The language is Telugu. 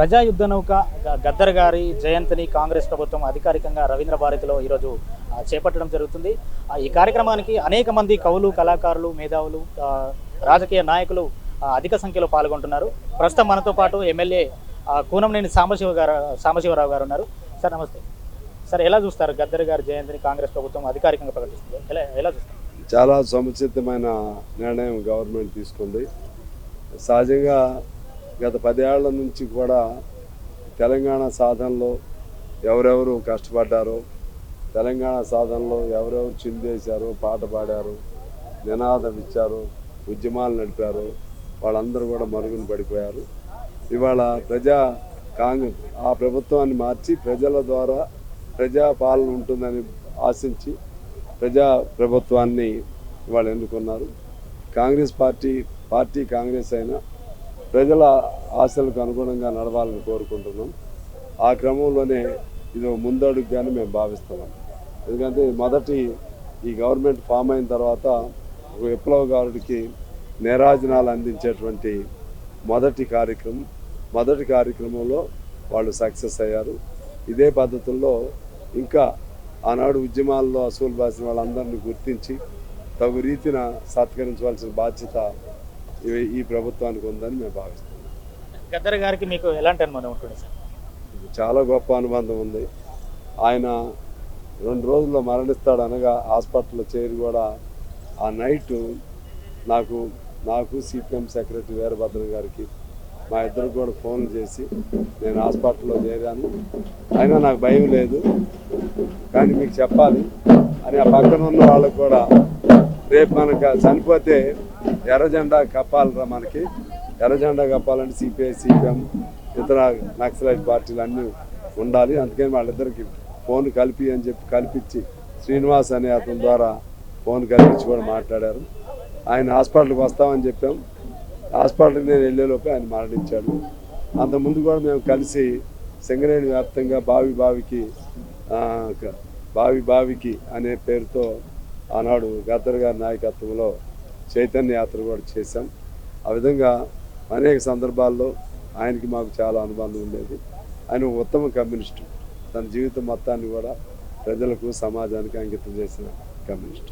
ప్రజాయుద్ధ నౌక గద్దర్ గారి జయంతిని కాంగ్రెస్ ప్రభుత్వం అధికారికంగా రవీంద్ర భారతిలో ఈరోజు చేపట్టడం జరుగుతుంది. ఈ కార్యక్రమానికి అనేక మంది కవులు, కళాకారులు, మేధావులు, రాజకీయ నాయకులు అధిక సంఖ్యలో పాల్గొంటున్నారు. ప్రస్తుతం మనతో పాటు ఎమ్మెల్యే కూనంనేని సాంబశివరావు గారు ఉన్నారు. సార్ నమస్తే. సార్ ఎలా చూస్తారు గద్దర్ గారి జయంతిని కాంగ్రెస్ ప్రభుత్వం అధికారికంగా ప్రకటిస్తుంది? ఎలా చూస్తారు? చాలా సముచితమైన నిర్ణయం గవర్నమెంట్ తీసుకుంది. సహజంగా గత 10 ఏళ్ల నుంచి కూడా తెలంగాణ సాధనలో ఎవరెవరు కష్టపడ్డారో, తెలంగాణ సాధనలో ఎవరెవరు చిందేశారో, పాట పాడారు, నినాదం ఇచ్చారు, ఉద్యమాలు నడిపారు, వాళ్ళందరూ కూడా మరుగున పడిపోయారు. ఇవాళ ఆ ప్రభుత్వాన్ని మార్చి ప్రజల ద్వారా ప్రజా పాలన ఉంటుందని ఆశించి ప్రజా ప్రభుత్వాన్ని వాళ్ళు ఎన్నుకున్నారు. కాంగ్రెస్ పార్టీ కాంగ్రెస్ అయినా ప్రజల ఆశలకు అనుగుణంగా నడవాలని కోరుకుంటున్నాం. ఆ క్రమంలోనే ఇది ముందడుగుగానే మేము భావిస్తున్నాం. ఎందుకంటే ఈ గవర్నమెంట్ ఫామ్ అయిన తర్వాత ఒక విప్లవకారుడికి నీరాజనాలు అందించేటువంటి మొదటి కార్యక్రమంలో వాళ్ళు సక్సెస్ అయ్యారు. ఇదే పద్ధతుల్లో ఇంకా ఆనాడు ఉద్యమాల్లో అసూలు బాసిన వాళ్ళందరినీ గుర్తించి తగు రీతిన సత్కరించవలసిన బాధ్యత ఈ ప్రభుత్వానికి ఉందని మేము భావిస్తున్నాం. గద్దర్ గారికి మీకు ఎలాంటి అనుబంధం ఉంటుంది సార్? చాలా గొప్ప అనుబంధం ఉంది. ఆయన 2 రోజుల్లో మరణిస్తాడు అనగా హాస్పిటల్లో చేరి కూడా ఆ నైటు నాకు సిపిఎం సెక్రటరీ వీరభద్రం గారికి మా ఇద్దరికి కూడా ఫోన్లు చేసి నేను హాస్పిటల్లో చేరాను, అయినా నాకు భయం లేదు కానీ మీకు చెప్పాలి అని ఆ పక్కన ఉన్న వాళ్ళకు కూడా రేపు మనకు చనిపోతే ఎర్రజెండా కప్పాలరా, మనకి ఎర్రజెండా కప్పాలంటే సిపిఐ, సిపిఎం, ఇతర నక్సలైట్ పార్టీలు అన్నీ ఉండాలి. అందుకని వాళ్ళిద్దరికి ఫోన్ కల్పించి శ్రీనివాస్ అనే అతని ద్వారా ఫోన్ కల్పించి కూడా మాట్లాడారు. ఆయన హాస్పిటల్కి వస్తామని చెప్పాం. హాస్పిటల్కి నేను వెళ్ళేలోపే ఆయన మరణించాడు. అంతకుముందు కూడా మేము కలిసి సింగరేణి వ్యాప్తంగా బావికి అనే పేరుతో ఆనాడు గద్దర్ గారి నాయకత్వంలో చైతన్య యాత్ర కూడా చేశాం. ఆ విధంగా అనేక సందర్భాల్లో ఆయనకి మాకు చాలా అనుబంధం ఉండేది. ఆయన ఉత్తమ కమ్యూనిస్టు. తన జీవితం మొత్తాన్ని కూడా ప్రజలకు, సమాజానికి అంకితం చేసిన కమ్యూనిస్టు.